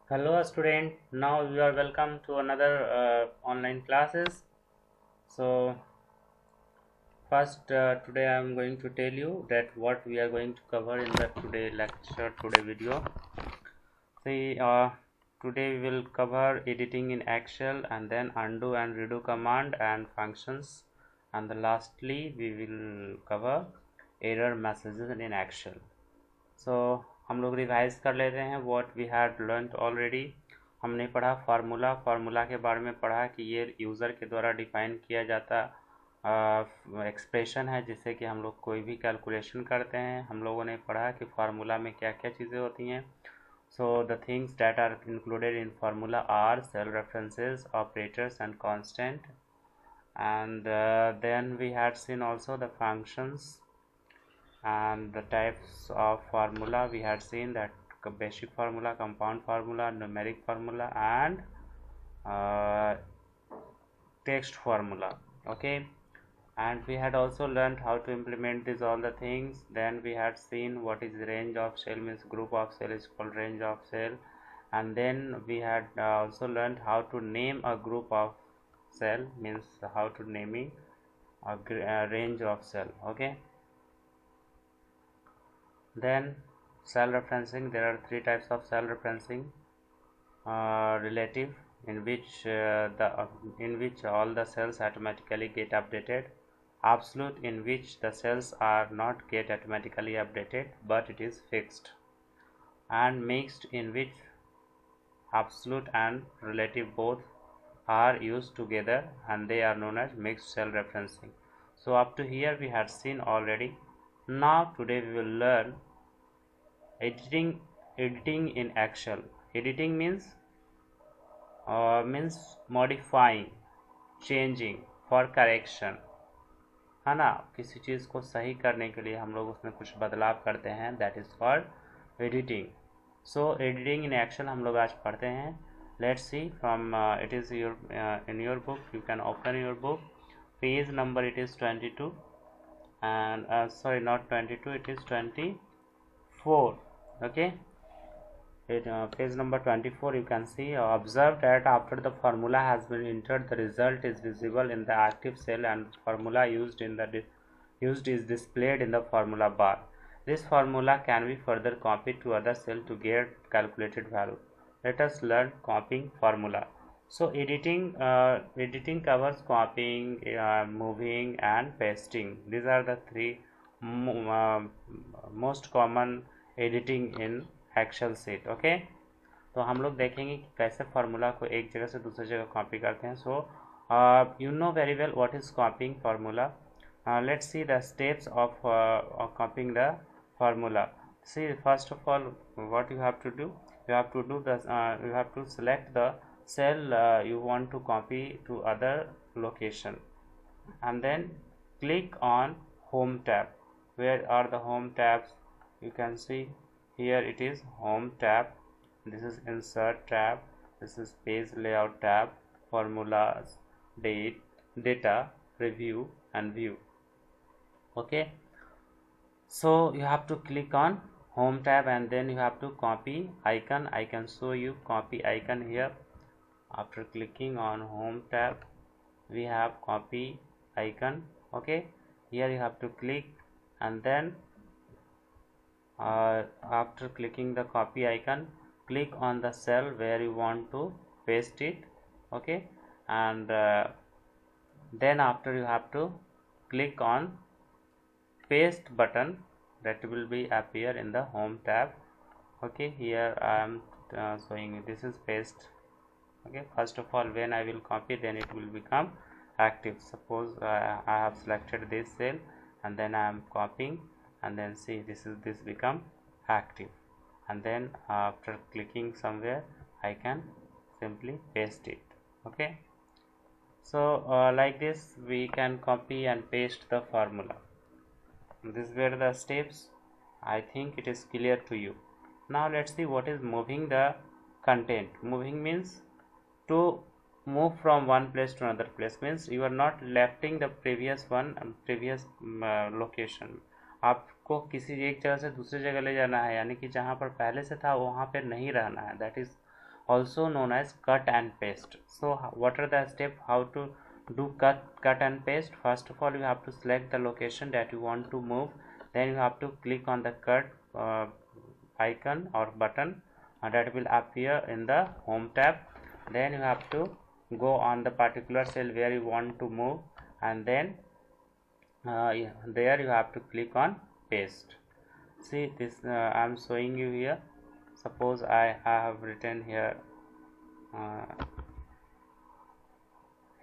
Hello student, now you are welcome to another online classes. So first today I am going to tell you that what we are going to cover in the today video. See, today we will cover editing in Excel and then undo and redo command and functions, and then lastly we will cover error messages in Excel. So हम लोग revise कर लेते हैं what we had learn already. हमने पढ़ा formula के बारे में पढ़ा कि ये यूज़र के द्वारा डिफाइन किया जाता एक्सप्रेशन है जिससे कि हम लोग कोई भी कैलकुलेशन करते हैं। हम लोगों ने पढ़ा कि फार्मूला में क्या क्या चीज़ें होती हैं। So the things that are included in formula are cell references, operators and constant, and then we had seen also the functions and the types of formula. We had seen that basic formula, compound formula, numeric formula, and uh, text formula. Okay, and we had also learned how to implement these all the things. Then we had seen what is range of cell, means group of cell is called range of cell, and then we had also learned how to name a group of cell, means how to naming a range of cell. Okay, then cell referencing, there are three types of cell referencing. Relative, in which all the cells automatically get updated. Absolute, in which the cells are not get automatically updated but it is fixed. And mixed, in which absolute and relative both are used together and they are known as mixed cell referencing. So up to here we had seen already. Now today we will learn editing in Excel. Editing means modifying, changing for correction, है ना। किसी चीज़ को सही करने के लिए हम लोग उसमें कुछ बदलाव करते हैं, that is called editing. So editing in Excel हम लोग आज पढ़ते हैं। Let's see from it is your in your book, you can open your book, page number it is 22 and sorry, not 22, it is 24. Okay, page number 24, you can see observe that after the formula has been entered, the result is visible in the active cell and formula used is displayed in the formula bar. This formula can be further copied to other cell to get calculated value. Let us learn copying formula. So editing covers copying, moving and pasting. These are the three most common editing in Excel sheet. Okay, तो हम लोग देखेंगे कि कैसे formula को एक जगह से दूसरी जगह कॉपी करते हैं। So you know very well what is copying formula. Let's see the steps of copying the formula. See first of all what you have to do, you have to select the cell you want to copy to other location, and then click on home tab. Where are the home tabs? You can see here it is home tab, this is insert tab, this is page layout tab, formulas, date, data, review and view. Okay, so you have to click on home tab and then you have to copy icon. I can show you copy icon here. After clicking on home tab we have copy icon. Okay, here you have to click and then after clicking the copy icon, click on the cell where you want to paste it. Okay, and then after you have to click on paste button, that will be appear in the home tab. Okay, here I am showing this is paste. Okay, first of all when I will copy, then it will become active. Suppose I have selected this cell and then I am copying, and then see this become active, and then after clicking somewhere I can simply paste it. Okay, so like this we can copy and paste the formula. These were the steps. I think it is clear to you. Now let's see what is moving the content. Moving means to move from one place to another place, means you are not lefting the previous one previous location. आपको किसी एक जगह से दूसरी जगह ले जाना है, यानी कि जहाँ पर पहले से था वहाँ पर नहीं रहना है, that is also known as cut and paste. So what are the steps how to do cut and paste? First of all, you have to select the location that you want to move, then you have to click on the cut icon or button that will appear in the home tab. Then you have to go on the particular cell where you want to move, and then there you have to click on paste. See this, I am showing you here. Suppose I have written here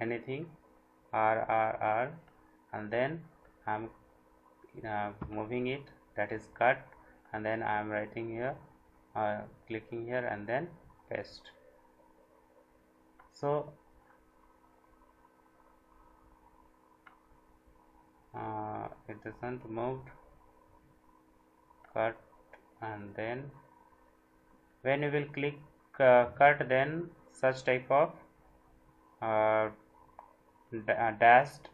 anything R, and then I am moving it, that is cut, and then I am writing here, clicking here, and then paste. So it doesn't moved, cut, and then when you will click cut, then such type of dashed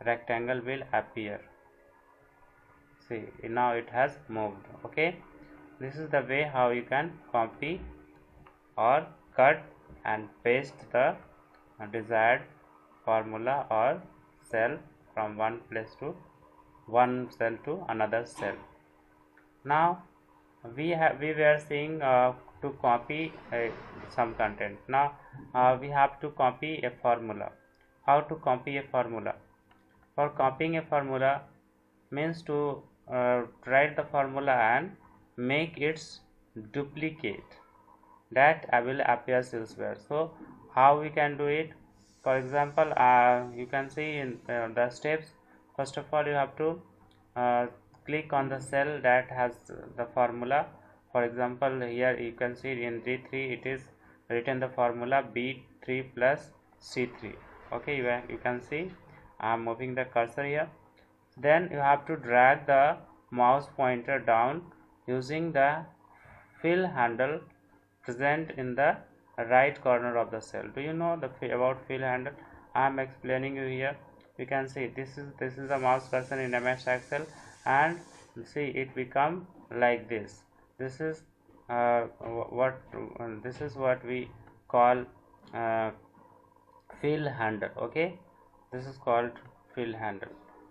rectangle will appear. See, now it has moved. Okay, this is the way how you can copy or cut and paste the desired formula or cell from one cell to another cell. Now we were seeing to copy some content. Now we have to copy a formula. How to copy a formula? For copying a formula means to write the formula and make its duplicate that will appear elsewhere. So how we can do it? For example, you can see in the steps. First of all, you have to click on the cell that has the formula. For example, here you can see in D3 it is written the formula B3 plus C3. Okay, you can see I am moving the cursor here. Then you have to drag the mouse pointer down using the fill handle present in the right corner of the cell. Do you know about fill handle? I am explaining you here. You can see this is the mouse cursor in MS Excel, and see it become like this. This is what we call fill handle. Okay, this is called fill handle.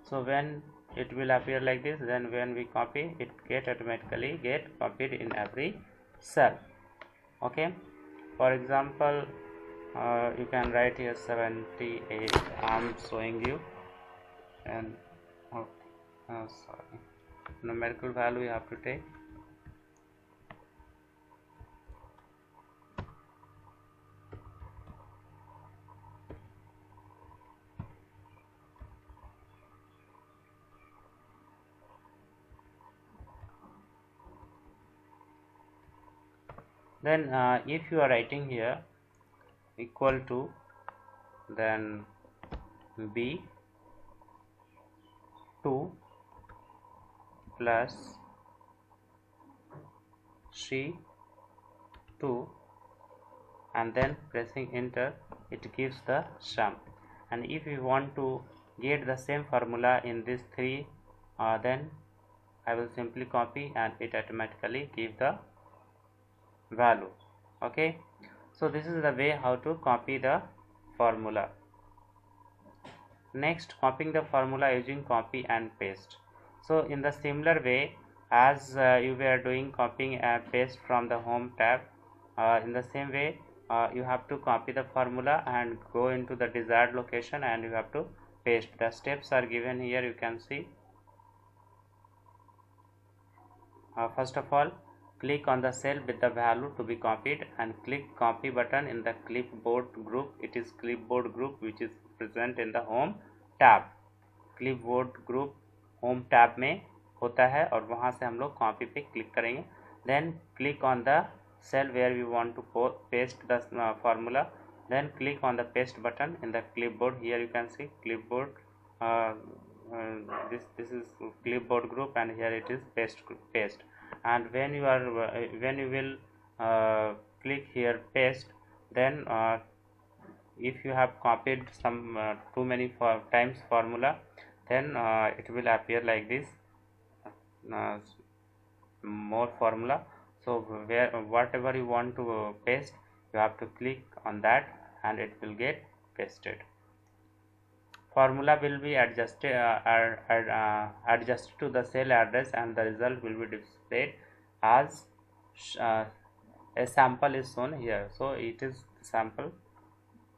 So when it will appear like this, then when we copy it, automatically get copied in every cell. Okay, for example, you can write here 78. I'm showing you, and sorry, numerical value you have to take. Then if you are writing here equal to, then B2 plus C2, and then pressing enter, it gives the sum. And if you want to get the same formula in these three, then I will simply copy and it automatically give the value. Okay, so this is the way how to copy the formula. Next, copying the formula using copy and paste. So in the similar way as you were doing copying and paste from the home tab, in the same way you have to copy the formula and go into the desired location and you have to paste. The steps are given here, you can see. First of all, click on the cell with the value to be copied and click copy button in the clipboard group. It is clipboard group which is present in the home tab. clipboard group home tab में होता है और वहाँ से हम लोग copy पे click करेंगे. Then click on the cell where we want to paste the formula. Then click on the paste button in the clipboard. Here you can see clipboard. This is clipboard group, and here it is paste. And when you will click here paste, then if you have copied some too many times formula, then it will appear like this, more formula. So whatever you want to paste, you have to click on that and it will get pasted. Formula will be adjusted to the cell address and the result will be displayed as a sample is shown here. So it is sample,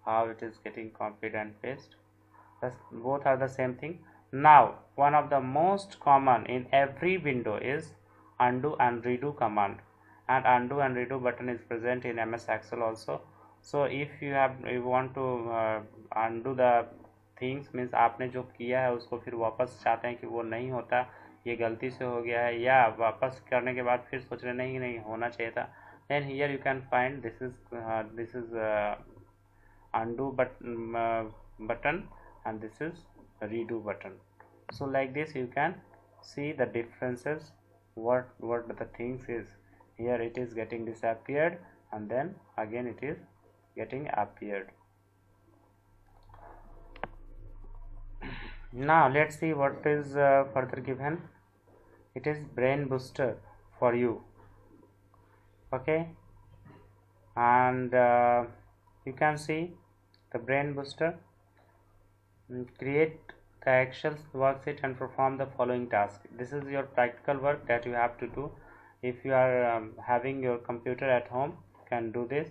how it is getting copied and pasted. Both are the same thing. Now one of the most common in every window is undo and redo command, and undo and redo button is present in MS Excel also. So if you want to undo the things, means आपने जो किया है उसको फिर वापस चाहते हैं कि वो नहीं होता, ये गलती से हो गया है, या वापस करने के बाद फिर सोच रहे नहीं होना चाहिए था, then here you can find this is undo button and this is redo button. So like this you can see the differences, what the things is. Here it is getting disappeared and then again it is getting appeared. Now let's see what is further given. It is brain booster for you, okay, and you can see the brain booster. Create the Excel worksheet and perform the following task. This is your practical work that you have to do. If you are having your computer at home, you can do this.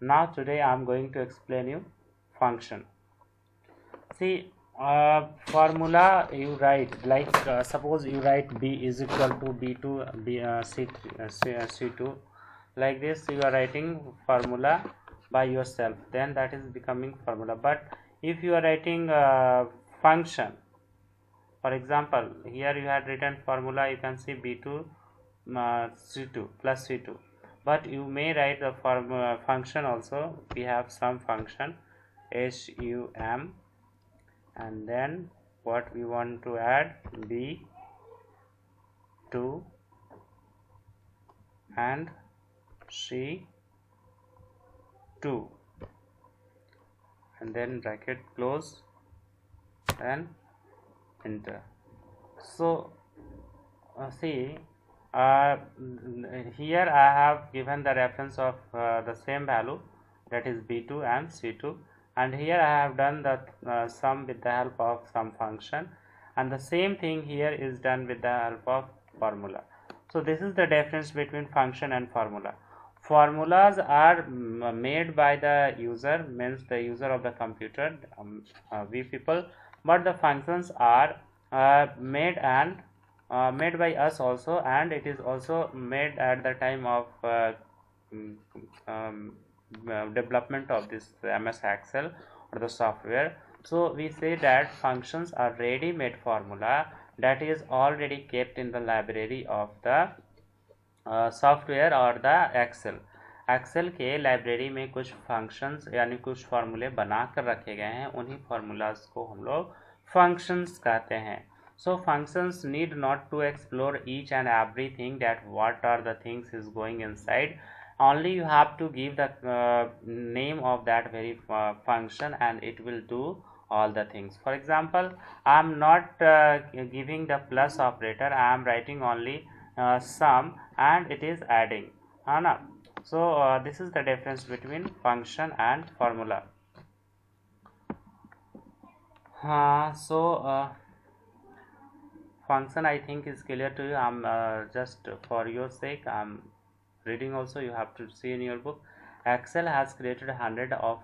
Now today I am going to explain you function. See, formula you write like suppose you write b is equal to b2 c2, like this you are writing formula by yourself, then that is becoming formula. But if you are writing function, for example here you had written formula, you can see b2 c2 plus c2, but you may write the function also. We have some function sum, and then what we want to add b2 and c2, and then bracket close and enter. So see, here I have given the reference of the same value, that is b2 and c2, and here I have done the sum with the help of some function, and the same thing here is done with the help of formula. So this is the difference between function and formula. Formulas are made by the user, means the user of the computer, we people, but the functions are made by us also, and it is also made at the time of development of this MS Excel or the software. So we say that functions are ready-made formula that is already kept in the library of the software और the Excel के library में कुछ functions यानी कुछ फार्मूले बना कर रखे गए हैं, उन्हीं फार्मूलाज को हम लोग फंक्शंस कहते हैं. So functions need not to explore each and everything that what are the things is going inside. only you have to give the name of that very function and it will do all the things. For example, I am not giving the plus operator, I am writing only sum and it is adding. So this is the difference between function and formula. Function I think is clear to you. I'm just for your sake I'm reading also, you have to see in your book. Excel has created hundreds of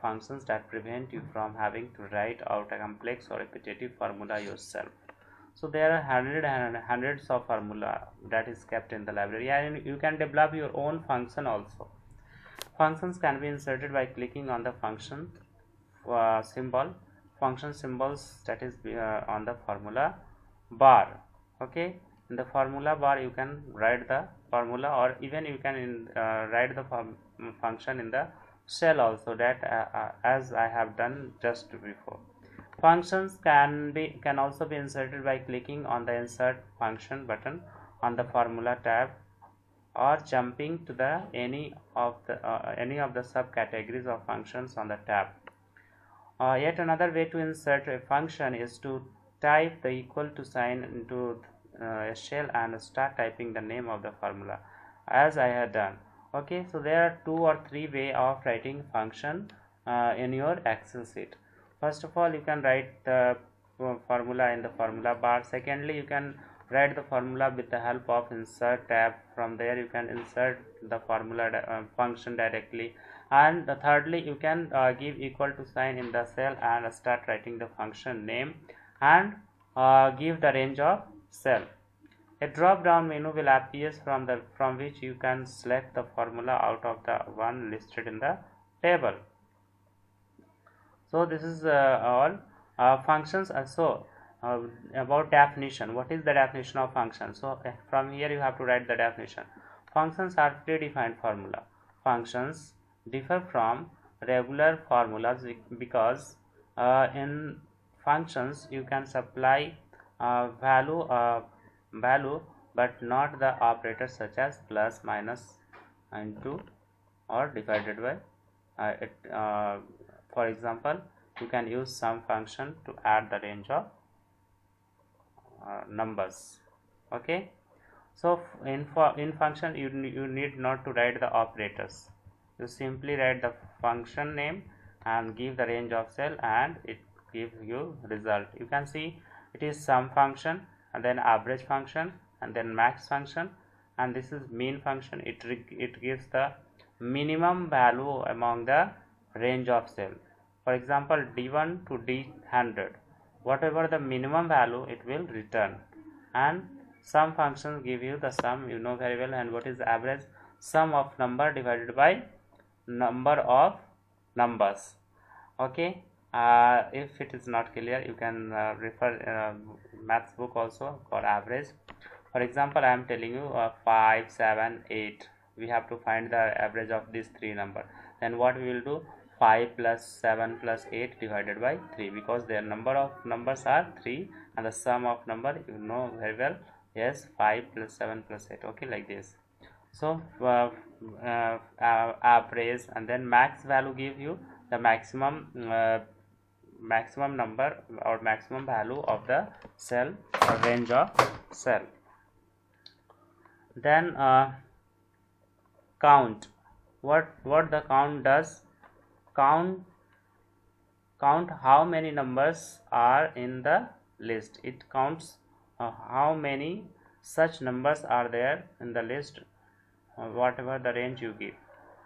functions that prevent you from having to write out a complex or repetitive formula yourself. So there are hundreds of formula that is kept in the library, and you can develop your own function also. Functions can be inserted by clicking on the function symbol, function symbols, that is on the formula bar. Okay, in the formula bar you can write the formula, or even you can write the function in the cell also, that as I have done just before. Functions can also be inserted by clicking on the insert function button on the formula tab, or jumping to the any of the subcategories of functions on the tab. Yet another way to insert a function is to type the equal to sign into a shell and start typing the name of the formula. as I had done. Okay, so there are 2 or 3 way of writing function in your Excel sheet. First of all, you can write the formula in the formula bar. Secondly, you can write the formula with the help of insert tab. From there you can insert the formula function directly. And thirdly, you can give equal to sign in the cell and start writing the function name and give the range of cell. A drop down menu will appear from which you can select the formula out of the one listed in the table. So this is all functions. Also about definition, what is the definition of function? So from here you have to write the definition. Functions are predefined formula. Functions differ from regular formulas because in functions you can supply value but not the operators such as plus, minus, into, or divided by. For example, you can use sum function to add the range of numbers. Okay, so in function you need not to write the operators. You simply write the function name and give the range of cell and it gives you result. You can see it is sum function and then average function and then max function, and this is mean function. It gives the minimum value among the range of cell. For example, D1 to D100, whatever the minimum value it will return. And sum functions give you the sum, you know very well. And what is the average? Sum of number divided by number of numbers. Okay, if it is not clear, you can refer maths book also for average. For example, I am telling you 5, 7, 8. We have to find the average of these 3 numbers. Then what we will do? 5 plus 7 plus 8 divided by 3, because their number of numbers are 3 and the sum of number you know very well. Yes, 5 plus 7 plus 8. Okay, like this. So average, and then max value give you the maximum number or maximum value of the cell or range of cell. Then count. What the count does? Count how many numbers are in the list. It counts how many such numbers are there in the list, whatever the range you give.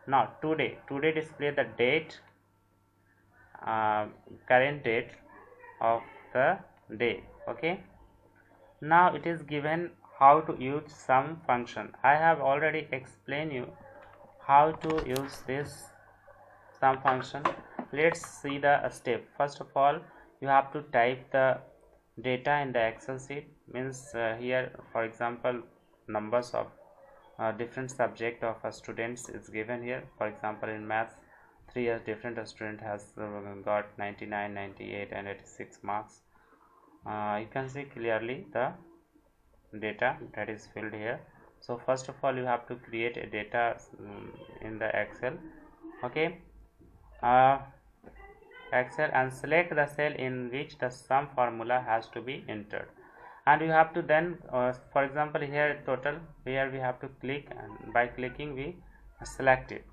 Now today display the date, current date of the day. Okay, now it is given how to use sum function. I have already explained you how to use this sum function. Let's see the step. First of all, you have to type the data in the Excel sheet. Means here, for example, numbers of different subject of a students is given here. For example, in maths, 3 years different student has got 99, 98 and 86 marks. You can see clearly the data that is filled here. So first of all, you have to create a data in the Excel. Okay, Excel, and select the cell in which the sum formula has to be entered. And you have to then for example, here total, here we have to click, and by clicking we select it,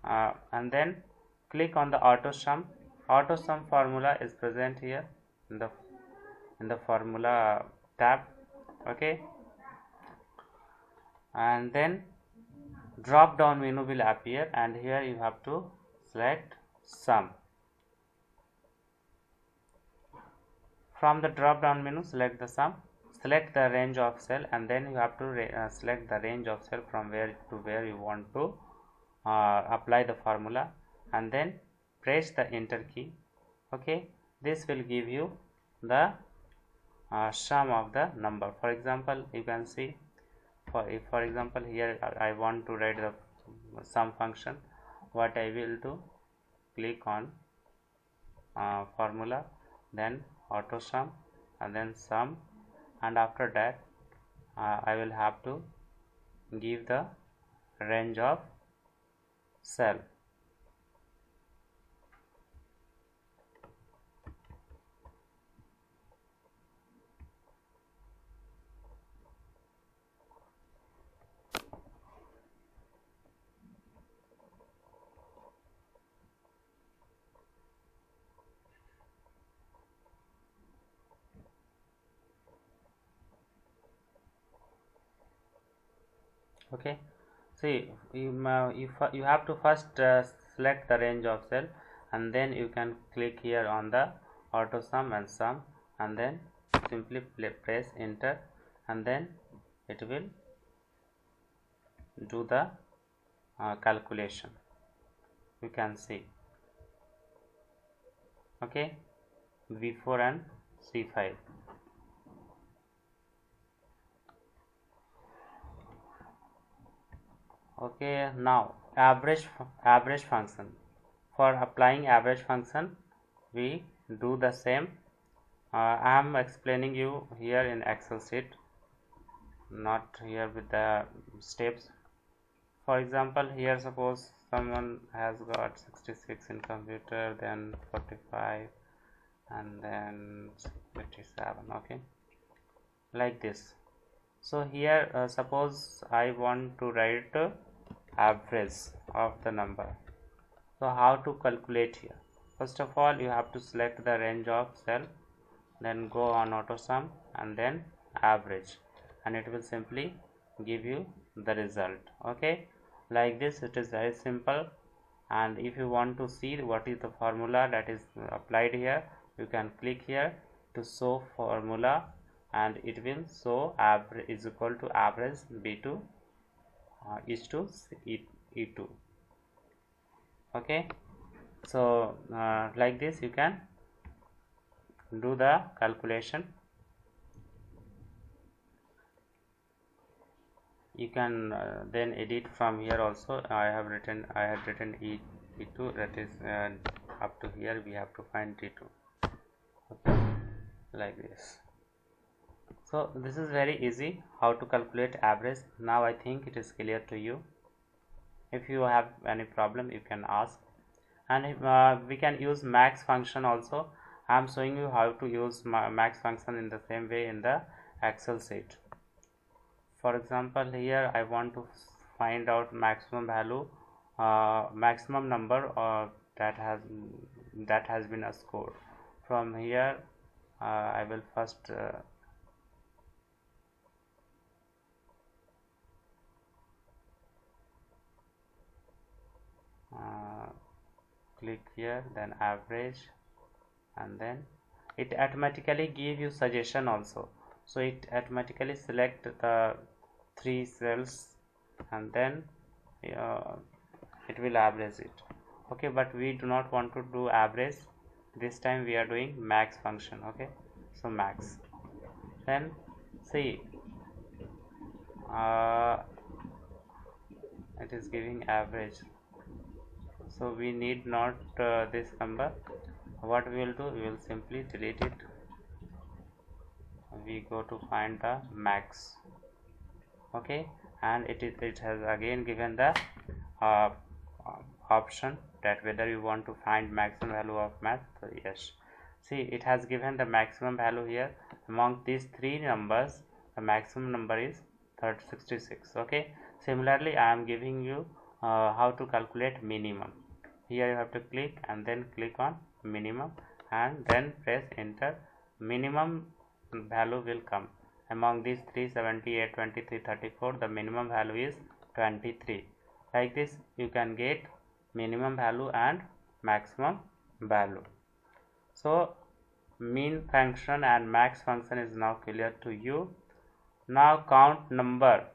and then click on the auto sum. Auto sum formula is present here in the formula tab. Okay, and then drop down menu will appear, and here you have to select sum. From the drop down menu, select the sum, select the range of cell, and then you have to select the range of cell from where to where you want to apply the formula, and then press the enter key. Okay, this will give you the sum of the number. For example, you can see, for example, here I want to write the sum function. What I will do, click on formula, then auto sum, and then sum, and after that I will have to give the range of cell. Okay, see, you have to first select the range of cell, and then you can click here on the auto sum and sum, and then simply press enter, and then it will do the calculation. You can see. Okay, V4 and C5. Okay, now average function. For applying average function, we do the same. I am explaining you here in Excel sheet, not here with the steps. For example, here suppose someone has got 66 in computer, then 45, and then 57. Okay, like this. So here suppose I want to write average of the number. So how to calculate here? First of all, you have to select the range of cell, then go on auto sum and then average, and it will simply give you the result. Okay, like this, it is very simple. And if you want to see what is the formula that is applied here, you can click here to show formula, and it will show average is equal to average B2 is to E2. Okay, so like this you can do the calculation. You can then edit from here also. I had written E2, that is up to here we have to find D2. Okay, like this. So this is very easy how to calculate average. Now I think it is clear to you. If you have any problem, you can ask. And we can use max function also. I am showing you how to use max function in the same way in the Excel sheet. For example, here I want to find out maximum value, maximum number that has been scored. From here I will first click here, then average, and then it automatically give you suggestion also. So it automatically select the 3 cells, and then it will average it. Okay, but we do not want to do average this time. We are doing max function. Okay, so max, then see it is giving average, so we need not this number. What we will do, we will simply delete it. We go to find the max. Okay, and it has again given the option that whether you want to find maximum value of math. So yes, see, it has given the maximum value here. Among these 3 numbers, the maximum number is 66. Okay, similarly I am giving you how to calculate minimum. Here you have to click and then click on minimum, and then press enter. Minimum value will come among these 3, 78, 23, 34. The minimum value is 23. Like this you can get minimum value and maximum value. So min function and max function is now clear to you. Now count number.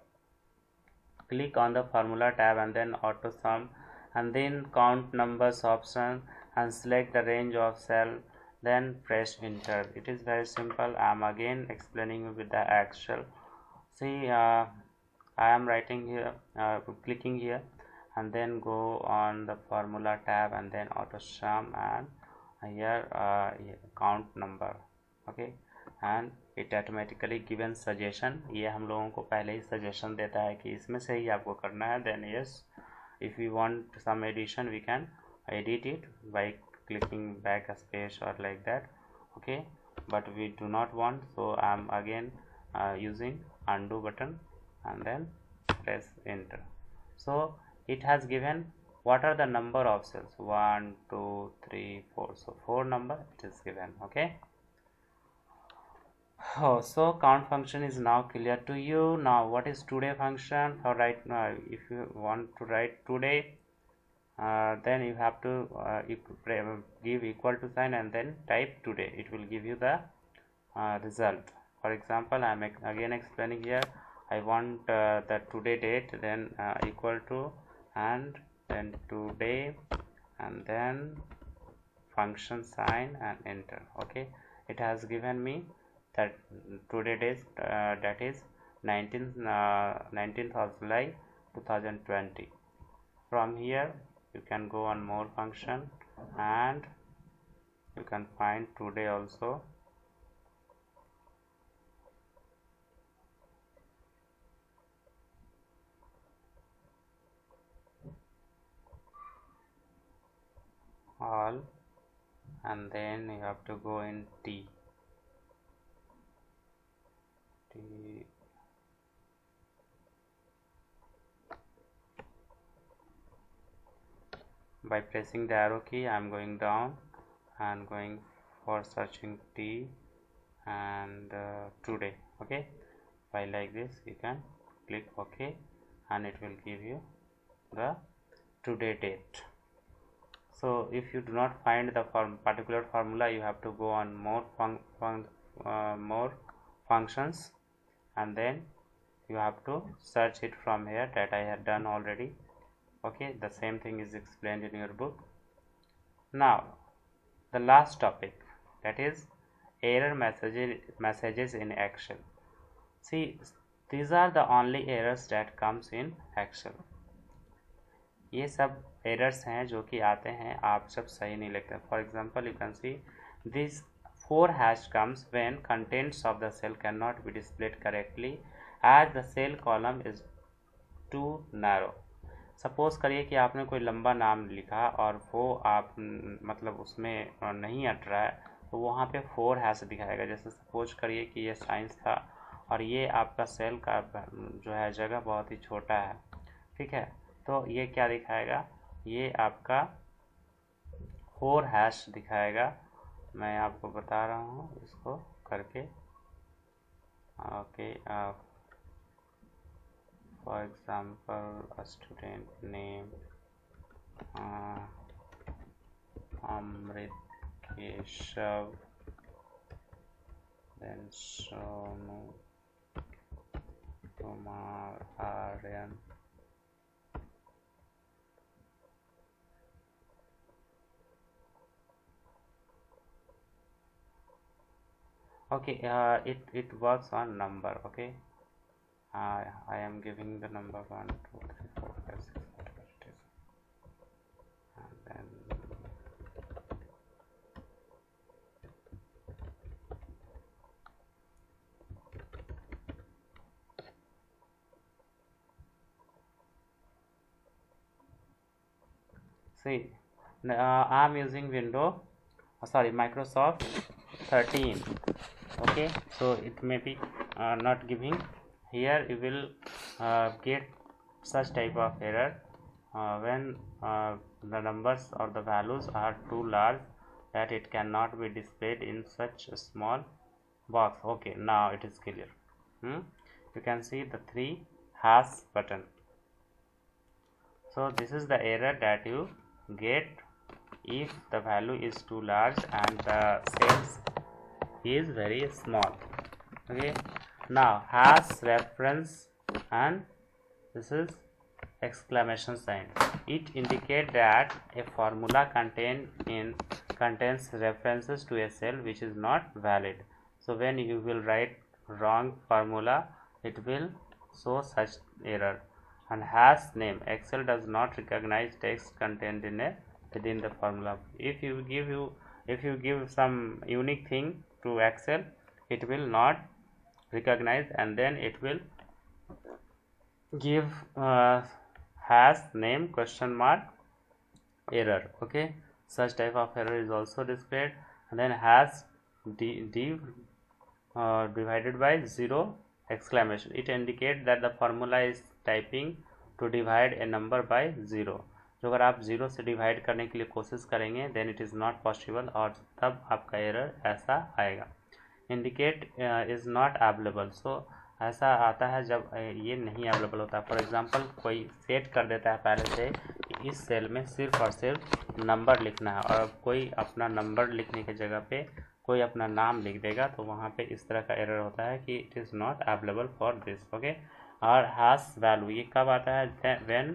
Click on the formula tab and then auto sum, and then count numbers option, and select the range of cell, then press enter. It is very simple. I am again explaining with the Excel. See, I am writing here, clicking here, and then go on the formula tab and then auto sum, and here count number. Okay, and it automatically given suggestion. ये हम लोगों को पहले ही suggestion देता है कि इसमें से ही आपको करना है. Then yes, if we want some addition, we can edit it by clicking back a space or like that. Okay, but we do not want, so I am again using undo button and then press enter. So it has given what are the number of cells, 1 2 3 4. So 4 number it is given. Okay, Oh, so count function is now clear to you. Now what is today function? For right now, if you want to write today, then you have to give equal to sign and then type today. It will give you the result. For example, I am again explaining here. I want the today date, then equal to, and then today, and then function sign and enter. Okay, it has given me that today date, that is 19th of July 2020. From here you can go on more function and you can find today also. All, and then you have to go in T. By pressing the arrow key, I am going down and going for searching T and today. Okay, by like this you can click OK and it will give you the today date. So if you do not find the particular formula, you have to go on more more functions and then you have to search it from here. That I had done already. Okay, the same thing is explained in your book. Now the last topic, that is error messages in Excel. See, these are the only errors that comes in Excel. ये सब errors हैं जो कि आते हैं आप जब सही नहीं लिखते. For example you can see this 4 hash comes when contents of the cell cannot be displayed correctly as the cell column is too narrow. Suppose करिए कि आपने कोई लंबा नाम लिखा और वो आप मतलब उसमें नहीं अट रहा है, तो वहाँ पे 4 हैश दिखाएगा. जैसे सपोज करिए कि ये साइंस था और ये आपका सेल का जो है जगह बहुत ही छोटा है. ठीक है, तो ये क्या दिखाएगा, ये आपका 4 हैश दिखाएगा. मैं आपको बता रहा हूँ इसको करके. Okay, for example a student name Amrit Keshav, then Sonu Kumar Aryan. Okay, it works on number. Okay, I am giving the number 1 2 3 4 5 6 whatever it is, and then see, I am using Microsoft 13. Okay, so it may be not giving. Here you will get such type of error when the numbers or the values are too large that it cannot be displayed in such a small box. Okay, now it is clear. You can see the 3 hash button. So this is the error that you get if the value is too large and the cells is very small. Okay, now hash reference, and this is exclamation sign. It indicates that a formula contains references to a cell which is not valid. So when you will write wrong formula, it will show such error. And hash name, Excel does not recognize text contained within the formula. If you give some unique thing to Excel, it will not recognize, and then it will give hash name question mark error. Okay, such type of error is also displayed. And then hash divided by 0 exclamation, it indicates that the formula is typing to divide a number by 0. जो अगर आप 0 से divide करने के लिए कोशिश करेंगे, then it is not possible, और तब आपका एरर ऐसा आएगा. Indicate is not available. So ऐसा आता है जब ये नहीं अवेलेबल होता है। फॉर एग्जांपल कोई सेट कर देता है पहले से कि इस सेल में सिर्फ और सिर्फ नंबर लिखना है, और कोई अपना नंबर लिखने की जगह पे कोई अपना नाम लिख देगा, तो वहाँ पे इस तरह का एरर होता है कि it is not available for this. Okay, और हैश वैल्यू ये कब आता है? When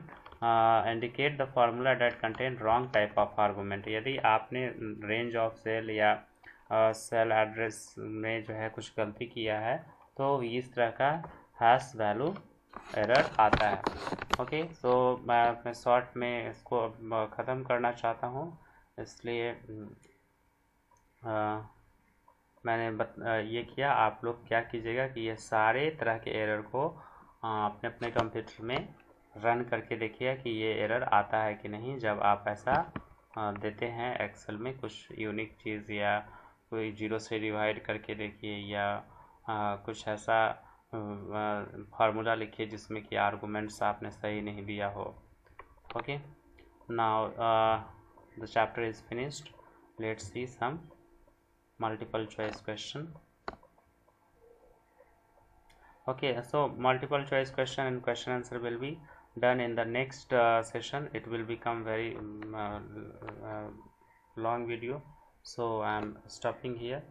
indicate the formula that contain wrong type of argument. यदि आपने रेंज ऑफ सेल या सेल एड्रेस में जो है कुछ गलती किया है, तो इस तरह का हैश वैल्यू एरर आता है। ओके, सो मैं अपने शॉर्ट में इसको ख़त्म करना चाहता हूँ, इसलिए मैंने ये किया। आप लोग क्या कीजिएगा कि ये सारे तरह के एरर को अपने अपने कंप्यूटर में रन करके देखिए कि ये एरर आता है कि नहीं। जब आप ऐसा देते हैं एक्सेल में कुछ यूनिक चीज़, या कोई जीरो से डिवाइड करके देखिए, या कुछ ऐसा फार्मूला लिखिए जिसमें कि आर्गूमेंट्स आपने सही नहीं दिया हो। Okay, now the chapter is finished. Let's see some multiple choice question. Okay, so multiple choice question and question answer will be done in the next session. It will become very long video, so I am stopping here.